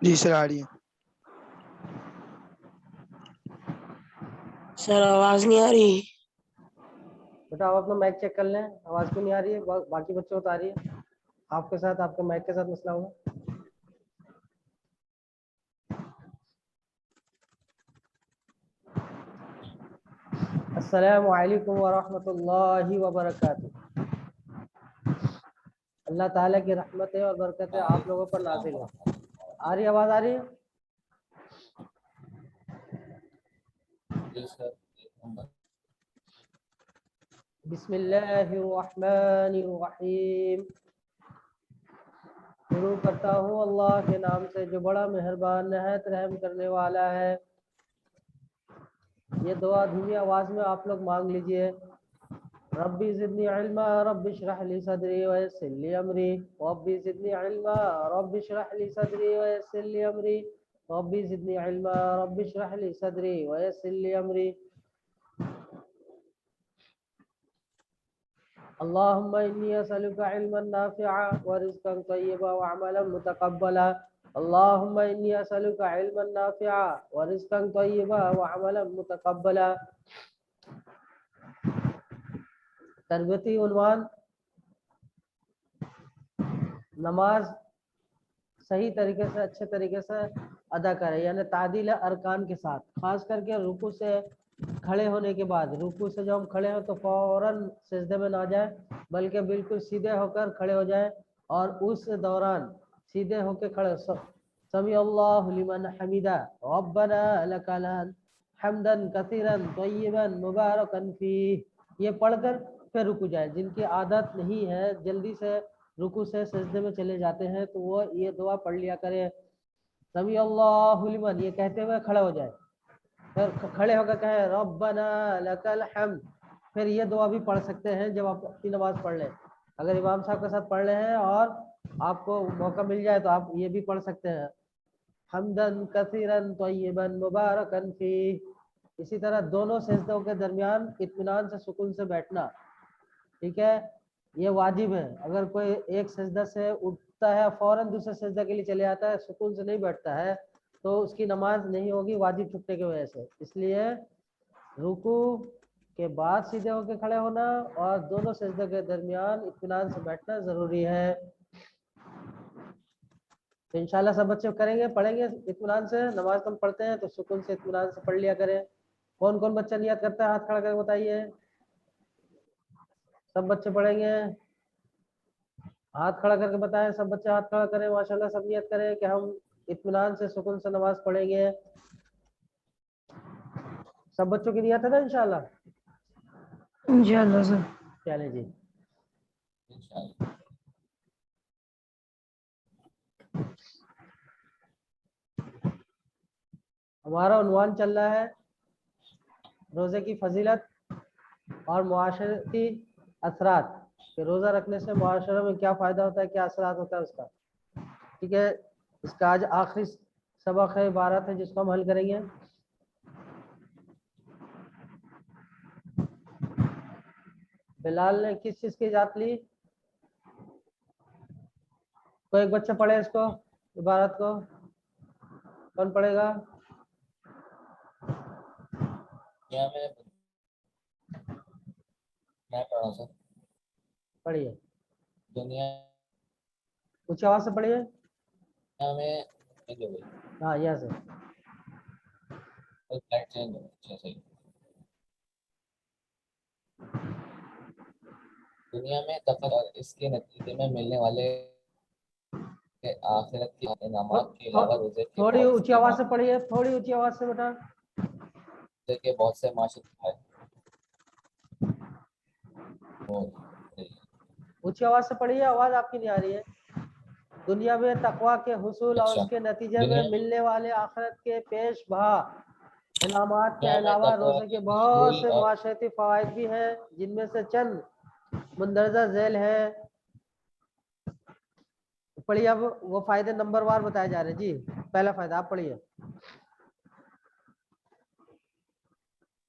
جی سر آ رہی ہے. سر آواز نہیں آ رہی. بیٹا آپ اپنا مائک چیک کر لیں, آواز کیوں نہیں آ رہی ہے؟ باقی بچوں کو آ رہی ہے, آپ کے ساتھ آپ کے مائک کے ساتھ مسئلہ ہوگا. السلام علیکم ورحمۃ اللہ وبرکاتہ. اللہ تعالیٰ کی رحمتیں اور برکتیں آپ لوگوں پر نازل ہو. آ رہی آواز آ رہی ہے؟ بسم اللہ الرحمن الرحیم. شروع کرتا ہوں اللہ کے نام سے جو بڑا مہربان نہایت رحم کرنے والا ہے. یہ دعا دھیمی آواز میں آپ لوگ مانگ لیجئے. ربی زدنی علما رب اشرح لی صدری ویسر لی امری. ربی زدنی علما رب اشرح لی صدری ویسر لی امری. ربی زدنی علما رب اشرح لی صدری ویسر لی امری. اللهم إني أسألك علما نافعا ورزقا طيبا وعملا متقبلا. اللهم إني أسألك علما نافعا ورزقا طيبا وعملا متقبلا. تربیتی عنوان نماز صحیح طریقے سے اچھے طریقے سے ادا کرے, یعنی تعدیل ارکان کے ساتھ, خاص کر کے رکوع سے کھڑے ہونے کے بعد. رکوع سے جب ہم کھڑے ہوں تو فوراً سجدے میں نہ جائیں, بلکہ بالکل سیدھے ہو کر کھڑے ہو جائیں, اور اس دوران سیدھے ہو کے کھڑے سمیع اللہ لمن حمیدہ ربنا لک الحمد حمدا کثیرا طیبا مبارکا فیہ, یہ پڑھ کر پھر رکو جائے. جن کی عادت نہیں ہے جلدی سے رکوع سے سجدے میں چلے جاتے ہیں تو وہ یہ دعا پڑھ لیا کرے. سمیع اللہ لمن یہ کہتے ہوئے کھڑے ہو جائے, پھر کھڑے ہو کر کہیں ربنا لک الحمد. پھر یہ دعا بھی پڑھ سکتے ہیں جب آپ اپنی نماز پڑھ لیں. اگر امام صاحب کے ساتھ پڑھ رہے ہیں اور آپ کو موقع مل جائے تو آپ یہ بھی پڑھ سکتے ہیں, حمدا کثیرا طیبا مبارکا فیہ. اسی طرح دونوں سجدوں کے درمیان اطمینان سے سکون سے بیٹھنا, ٹھیک ہے, یہ واجب ہے. اگر کوئی ایک سجدہ سے اٹھتا ہے فوراً دوسرے سجدہ کے لیے چلے جاتا ہے, سکون سے نہیں بیٹھتا ہے, تو اس کی نماز نہیں ہوگی واجب چھٹنے کی وجہ سے. اس لیے رکوع کے بعد سیدھے ہو کے کھڑے ہونا اور دونوں سجدوں کے درمیان اطمینان سے بیٹھنا ضروری ہے. تو انشاءاللہ سب بچے کریں گے, پڑھیں گے اطمینان سے. نماز ہم پڑھتے ہیں تو سکون سے اطمینان سے پڑھ لیا کریں. کون کون بچہ نیت کرتا ہے ہاتھ کھڑا کر کے بتائیے. سب بچے پڑھیں گے, ہاتھ کھڑا کر کے بتائیں. سب بچے ہاتھ کھڑا کریں, ماشاءاللہ سب نیت کریں کہ ہم اطمینان سے سکون سے نماز پڑھیں گے. سب بچوں کی نیت ہے نا انشاءاللہ. انشاءاللہ سر. چلیں جی. ہمارا عنوان چل رہا ہے روزے کی فضیلت اور معاشرتی اثرات, کہ روزہ رکھنے سے معاشرے میں کیا فائدہ ہوتا ہے, کیا اثرات ہوتا ہے اس کا. ٹھیک ہے, اس کا آج آخری سبق ہے, عبارت ہے جس کو ہم حل کریں گے. بلال نے کس چیز کی اجازت لی؟ کوئی ایک بچہ پڑھے اس کو, عبارت کو. کون پڑھے گا؟ میں پڑھا سر. پڑھیے, دنیا اونچی آواز سے پڑھیے. میں ہاں یہاں سے. دنیا میں تفرق اور اس کے نتیجے میں ملنے والے آخرت کی انعامات کے علاوہ روزے کے تھوڑی اونچی آواز سے پڑھیے, تھوڑی اونچی آواز سے بیٹا. بہت سے معاشرتی فائدے. اونچی آواز سے پڑھیے, آواز آپ کی نہیں آ رہی ہے. دنیا میں تقویٰ کے حصول اور اچھا, اس کے نتیجے میں دنیا ملنے والے آخرت کے پیش بہا انعامات کے میں علاوہ تقویٰ روزے کے کے بہت حصول سے اور معاشرتی فوائد بھی ہیں, جن میں سے چند مندرجہ ذیل ہے. پڑھیے, اب وہ فائدے نمبر وار بتائے جا رہے ہیں. جی پہلا فائدہ آپ پڑھیے.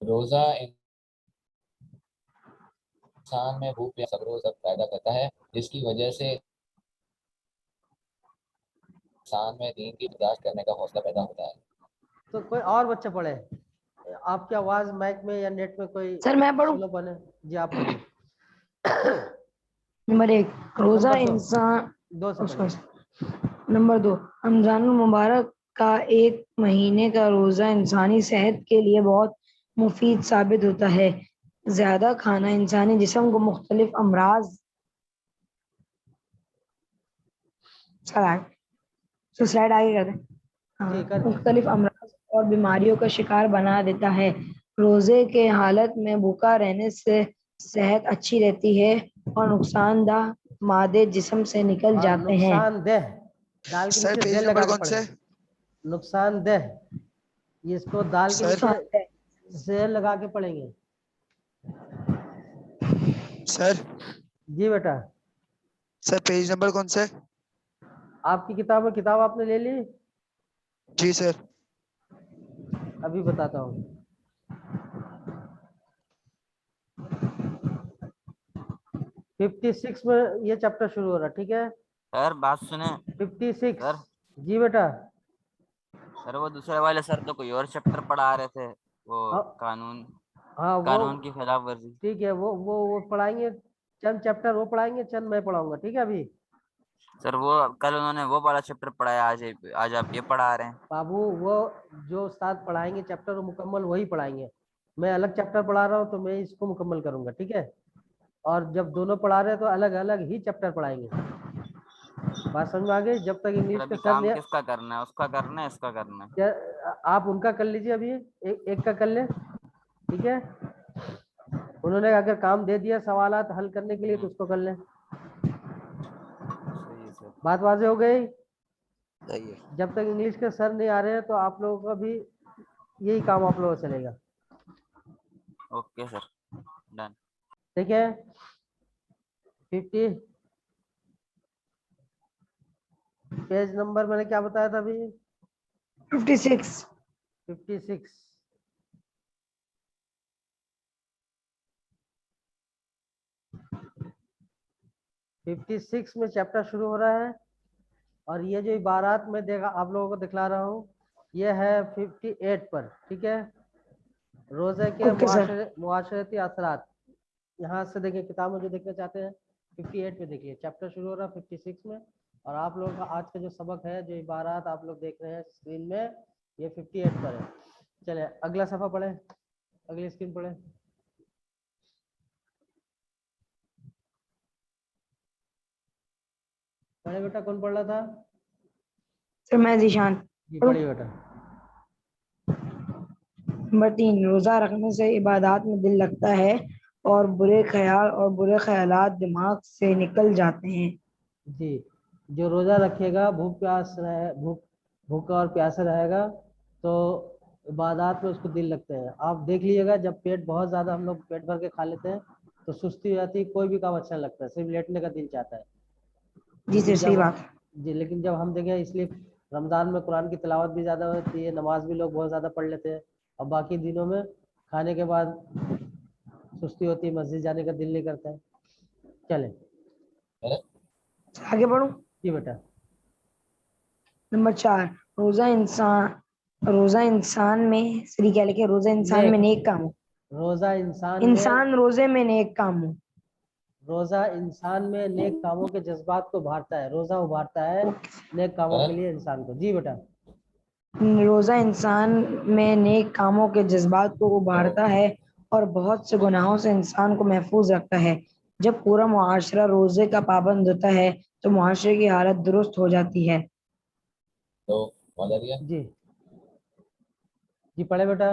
روزہ انسان میں بھوک یا صبر و ضبط پیدا کرتا ہے, جس کی وجہ سے इंसान में दीन की बर्दाश्त करने का हौसला पैदा होता है। तो कोई और बच्चा पढ़े, आपकी आवाज माइक में या नेट में कोई सर मैं पढ़ूं? स्लोपन है? जी आप पढ़िए। नंबर 1, रोजा नंबर 2, इंसान। 2 से पढ़िए। नंबर 2, रमजान मुबारक का एक महीने का रोजा इंसानी सेहत के लिए बहुत मुफीद साबित होता है। ज्यादा खाना इंसानी जिस्म को मुख्तलिफ अमराज स्लाइड आगे कर दें। हाँ, जी कर मुख्तलिफ अमराज और बीमारियों का शिकार बना देता है। रोजे के हालत में भूखा रहने से सेहत अच्छी रहती है और नुकसानदाह मादे जिस्म से निकल और जाते हैं। नुकसानदेह, दाल के सर नीचे पेज जेल नंबर लगा के कौन सा पढ़े। है? नुकसानदेह, ये इसको दाल के सर नीचे जेल लगा के पढ़ेंगे। सर जी बेटा, सर पेज नंबर कौन सा है? आपकी किताब आपने ले ली? जी सर। अभी बताता हूँ। 56 में ये चैप्टर शुरू हो रहा, ठीक है? सर बात सुने 56। सर। जी बेटा। सर वो दूसरे वाले सर तो कोई और चैप्टर पढ़ा रहे थे, वो हाँ वो कानून की खिलाफ वर्जी। ठीक है, वो पढ़ाएंगे, चंद चैप्टर वो पढ़ाएंगे, चंद मैं पढ़ाऊंगा, ठीक है? अभी सर वो कल उन्होंने वो वाला चैप्टर पढ़ाया, आज आप ये पढ़ा रहे हैं। बाबू वो जो उस्ताद पढ़ाएंगे चैप्टर वो मुकम्मल वही पढ़ाएंगे। मैं अलग चैप्टर पढ़ा रहा हूँ तो मैं इसको मुकम्मल करूंगा, ठीक है? और जब दोनों पढ़ा रहे हैं तो अलग अलग ही चैप्टर पढ़ाएंगे। बात समझ में आ गई? जब तक सर इंग्लिश अभी का सर काम ने किसका करना है, उसका करना है इसका करना है? क्या आप उनका कर लीजिए, अभी एक का कर ले, ठीक है? उन्होंने अगर काम दे दिया सवालात हल करने के लिए तो उसको कर ले। सही है सर। बात वाज़ेह हो गई? सही है। जब तक इंग्लिश के सर नहीं आ रहे हैं तो आप लोगों का भी यही काम आप लोगों का चलेगा, ओके सर, डन। ठीक है? 50 पेज नंबर मैंने क्या बताया था अभी? 56। 56। में चैप्टर शुरू हो रहा है और ये जो इबारात में देखा आप लोगों को दिखला रहा हूँ ये है 58 पर, ठीक है? रोजे के ओके सर। मुआशरती असरात, यहाँ से देखिए, किताब में जो देखना चाहते हैं 58 में देखिए, चैप्टर शुरू हो रहा है 56 में। और आप लोगों का आज का जो सबक है, जो इबारात आप लोग देख रहे हैं स्क्रीन में, ये 58 पर है। चलिए अगला सफ़ा पढ़े, अगली स्क्रीन पढ़े। पढ़े बेटा, कौन पढ़ रहा था? सर मैं जीशान। जी पढ़िए बेटा। नंबर 3, रोजा रखने से इबादत में दिल लगता है और बुरे ख्यालात दिमाग से निकल जाते हैं। जी, जो रोजा रखेगा भूखा और प्यासा रहेगा तो इबादत में उसको दिल लगते हैं। आप देख लीजिएगा, जब पेट बहुत ज़्यादा हम लोग पेट भर के खा लेते हैं तो सुस्ती हो जाती है, कोई भी काम अच्छा नहीं लगता है, सिर्फ लेटने का दिल चाहता है। जी सर, सही बात। लेकिन जब हम देखें, इसलिए रमज़ान में कुरान की तिलावत भी ज़्यादा होती है, नमाज भी लोग बहुत ज़्यादा पढ़ लेते हैं, और बाकी दिनों में खाने के बाद सुस्ती होती है, मस्जिद जाने का दिल नहीं करता है। चलें आगे बढ़ूं? जी बेटा। नंबर 4, रोजा इंसान में श्री क्या लिखे, रोजा इंसान में नेक काम हो। रोजा इंसान रोजे में नेक काम हो। रोजा इंसान में नेक कामों के जज्बात को उभारता है, रोजा उभारता है नेक कामों के लिए इंसान को। जी बेटा। रोजा इंसान में नेक कामों के जज्बात को उभारता है और बहुत से गुनाहों से इंसान को महफूज रखता है। जब पूरा मुआशरा रोजे का पाबंद होता है तो मुआशरे की हालत दुरुस्त हो जाती है। तो मौलविया जी जी पढ़े बेटा।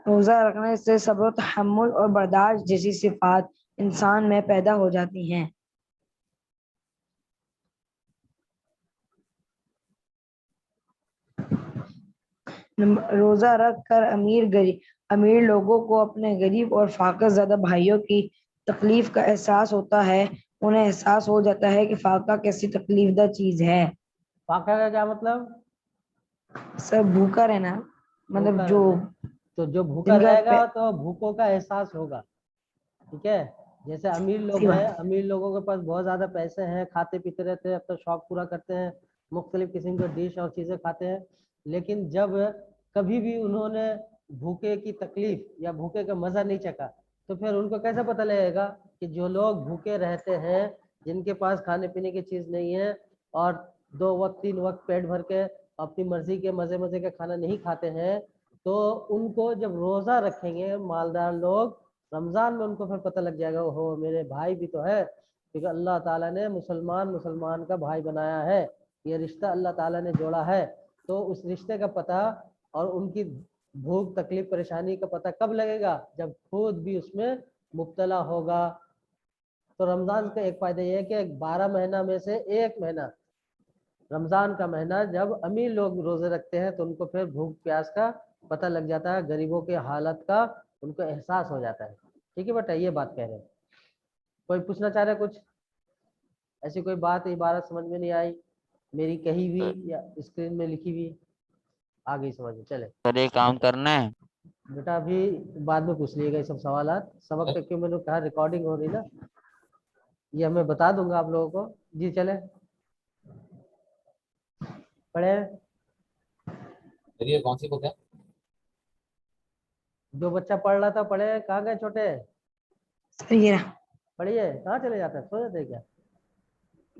रोजा रखने से सब्र, तहम्मुल और बर्दाश्त जैसी सिफात इंसान में पैदा हो जाती हैं। रोजा रख कर अमीर लोगों को अपने गरीब और फाका ज़दा भाइयों की तकलीफ का एहसास होता है। उन्हें एहसास हो जाता है कि फाका कैसी तकलीफदा चीज है। फाका का क्या मतलब? सर भूखा रहना, मतलब भूखा जो रहना। तो जो भूखा जिनका रहेगा तो भूखों का एहसास होगा, ठीक है? जैसे अमीर लोग सही बात हैं, अमीर लोगों के पास बहुत ज्यादा पैसे हैं, खाते पीते रहते हैं, अपना शौक पूरा करते हैं, मुख्तलिफ किस्म के डिश और चीजें खाते हैं, लेकिन जब कभी भी उन्होंने भूखे की तकलीफ या भूखे का मजा नहीं चखा, तो फिर उनको कैसे पता लगेगा कि जो लोग भूखे रहते हैं, जिनके पास खाने पीने की चीज नहीं है और 2 वक्त 3 वक्त पेट भर के अपनी मर्जी के मजे मजे का खाना नहीं खाते हैं, तो उनको जब रोजा रखेंगे मालदार लोग रमजान में, उनको फिर पता लग जाएगा ओहो मेरे भाई भी तो है, क्योंकि अल्लाह ताला ने मुसलमान का भाई बनाया है, ये रिश्ता अल्लाह ताला ने जोड़ा है। तो उस रिश्ते का पता और उनकी भूख तकलीफ परेशानी का पता कब लगेगा? जब खुद भी उसमें मुब्तला होगा। तो रमजान का एक फायदा ये है कि 12 महीना में से एक महीना रमजान का महीना जब अमीर लोग रोजे रखते हैं, तो उनको फिर भूख प्यास का पता लग जाता है, गरीबों के हालत का उनको एहसास हो जाता है। ठीक है बेटा, ये बात कह रहे हैं। कोई पूछना चाह रहे कुछ? ऐसी कोई बात इबारत समझ में नहीं आई मेरी कही हुई या स्क्रीन में लिखी हुई? आ गई समझ में? चले सर ये काम करना है। बेटा, अभी बाद में पूछ लिएगा ये सब सवालात, सबक तक क्यों मैंने कहा रिकॉर्डिंग हो रही ना, ये मैं बता दूंगा आप लोगों को। जी चले पढ़े। सर ये कौन सी बुक है? जो बच्चा पढ़ रहा था पढ़े, कहाँ गए छोटे? सर ये रहा। पढ़िए, कहाँ चले जाते हैं, सो जाते हैं क्या?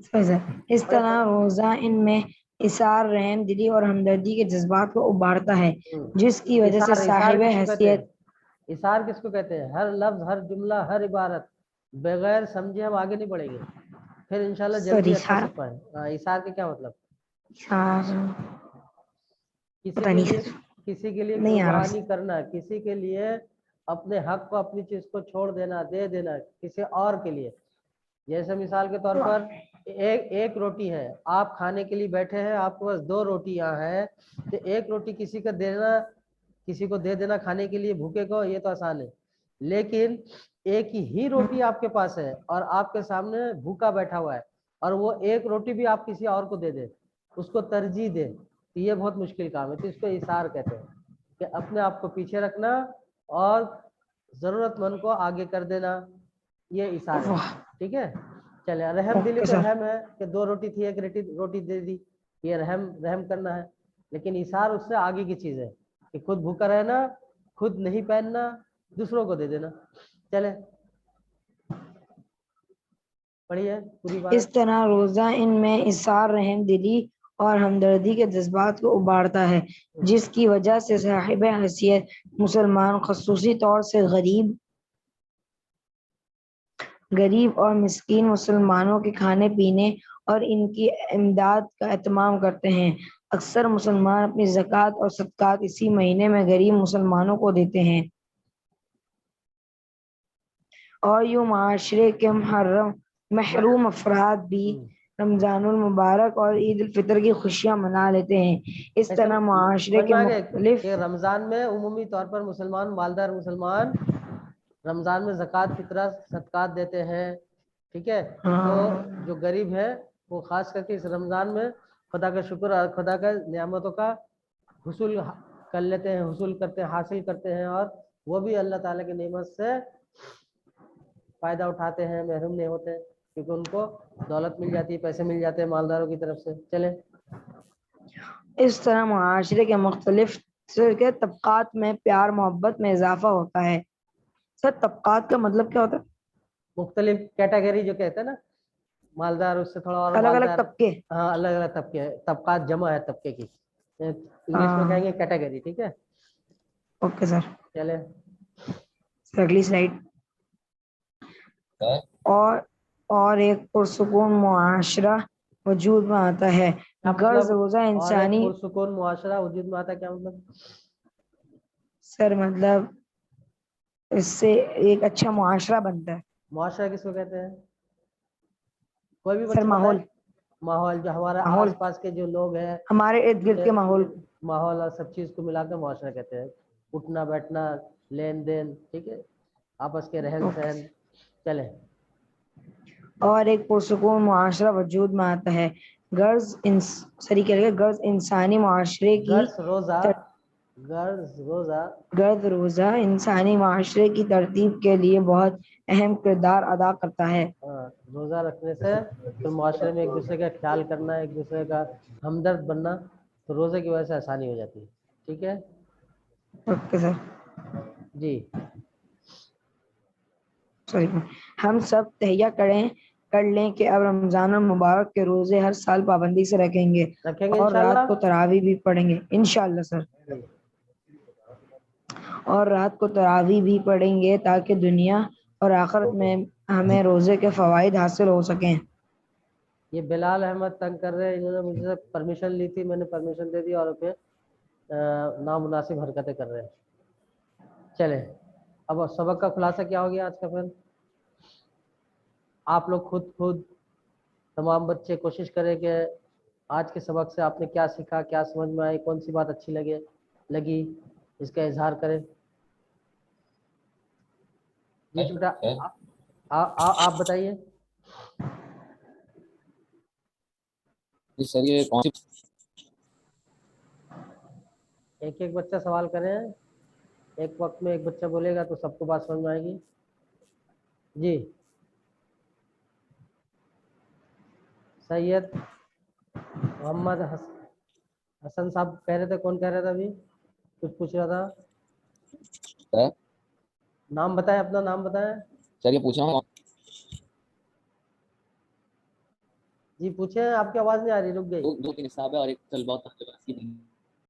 सही सर। इस तरह रोजा इनमें इसार, रहम दिली और हमदर्दी के जज्बात को उभारता है, जिसकी वजह से साहिब हैसियत। इसार किसको कहते हैं? हर लफ्ज, हर जुमला, हर इबारत बगैर समझे हम आगे नहीं बढ़ेंगे, फिर इंशाल्लाह जल्दी अच्छा सीख पाए। इसार के क्या मतलब? पता नहीं सर, किसी के लिए नहीं आ रहा कुर्बानी करना, किसी के लिए अपने हक को, अपनी चीज को छोड़ देना, दे देना किसी और के लिए। जैसे मिसाल के तौर पर एक रोटी है, आप खाने के लिए बैठे हैं, आपके पास 2 रोटियां हैं, तो एक रोटी किसी को देना, किसी को दे देना खाने के लिए भूखे को, ये तो आसान है। लेकिन एक ही रोटी आपके पास है और आपके सामने भूखा बैठा हुआ है, और वो एक रोटी भी आप किसी और को दे दे, उसको तरजीह दे, तो ये बहुत मुश्किल काम है। तो इसको इसार कहते हैं कि अपने आप को पीछे रखना और जरूरतमंद को आगे कर देना, ये इसार है। ठीक है, चले। रहम दिली तो रहम है कि 2 रोटी थी, एक रोटी दे दी, ये रहम करना है। लेकिन इसार उससे आगे की चीज है कि खुद भूखा रहना, खुद नहीं पहनना, दूसरों को दे देना। चले पढ़िए पूरी बात। इस तरह रोजा इनमें इसार, रहम दिली और हमदर्दी के जज्बात को उभारता है, जिसकी वजह से साहिब हैसियत मुसलमान, खसूसी तौर से गरीब और मिस्कीन मुसलमानों के खाने पीने और इनकी इमदाद का एहतमाम करते हैं। अक्सर मुसलमान अपनी ज़कात और सदकात इसी महीने में गरीब मुसलमानों को देते हैं, और यूं माशरे के महरूम अफराद भी रमजानुल मुबारक और ईद उल फितर की खुशियां मना लेते हैं। इस तरह माशरे के मुख्तलिफ रमजान में उमूमी तौर पर मुसलमान, मालदार मुसलमान रमजान में ज़कात फितरा सदकात देते हैं। ठीक है, तो जो गरीब है वो खास करके इस रमजान में खुदा का शुक्र और खुदा का नियामतों का हुसूल कर लेते हैं, हुसूल करते हैं, हासिल करते हैं, और वो भी अल्लाह ताला की नेमत से फायदा उठाते हैं, महरूम नहीं होते, क्योंकि उनको दौलत मिल जाती है, पैसे मिल जाते हैं मालदारों की तरफ से। चले। इस तरह मुआशरे के मुख्तलिफ के तबकात में प्यार मोहब्बत में इजाफा होता है। सर तबकात का मतलब क्या होता है? मुख्तलिफ कैटेगरी जो कहते हैं ना, मालदार उससे थोड़ा और अलग अलग तबके। हाँ, अलग अलग तबके, तबकात जमा है तबके की, इंग्लिश में कहेंगे कैटेगरी। ठीक है, ओके सर। चले अगली स्लाइड। और एक पुरसुकून मुआशरा वजूद में आता है। गर्ज रोजा इंसानी पुरसुकून मुआशरा वजूद में आता है, क्या मतलब? सर मतलब इससे एक अच्छा मुआशरा बनता है। मुआशरा किसको कहते हैं? कोई भी सर माहौल, माहौल जो हमारा आसपास के जो लोग हैं, हमारे इर्द गिर्द के माहौल और सब चीज को मिलाकर मुआशरा कहते हैं। उठना बैठना, लेन देन, ठीक है, आपस के रहन सहन। चले। और एक पुरसुकून मुआशरा वजूद में आता है। गर्ज इंसानी मुआशरे की गर्द रोज़ा इंसानी माशरे की तरतीब के लिए बहुत अहम किरदार अदा करता है। रोज़ा रखने से फिर माशरे में एक दूसरे का ख्याल करना, एक दूसरे का हमदर्द बनना, तो रोज़े की वजह से आसानी हो जाती है। ठीक है ओके सर। जी। सॉरी, हम सब तहैया कर लें कि अब रमजान मुबारक के रोजे हर साल पाबंदी से रखेंगे और रात को तरावी भी पढ़ेंगे इंशाल्लाह सर। और रात को तरावी भी पढ़ेंगे ताकि दुनिया और आखिरत में हमें रोजे के फवाइद हासिल हो सकें। ये बिलाल अहमद तंग कर रहे हैं, इन्होंने मुझसे परमिशन ली थी, मैंने परमिशन दे दी और फिर नामुनासिब हरकतें कर रहे हैं। चले अब सबक का खुलासा क्या हो गया आज का? फिर आप लोग खुद तमाम बच्चे कोशिश करें कि आज के सबक से आपने क्या सीखा, क्या समझ में आई, कौन सी बात अच्छी लगी, इसका इजहार करें। जी बेटा आप बताइए। जी सर, ये कौन सी एक एक बच्चा सवाल करें, एक वक्त में एक बच्चा बोलेगा तो सबको बात समझ में आएगी। जी सैयद मोहम्मद हसन साहब कह रहे थे, कौन कह रहा था अभी? कुछ पूछ रहा था, है? नाम बताएं, अपना नाम बताएं। सर ये पूछ रहा हूँ। जी पूछे, आपकी आवाज नहीं आ रही, रुक गई। दो तीन हिसाब है और एक चल बहुत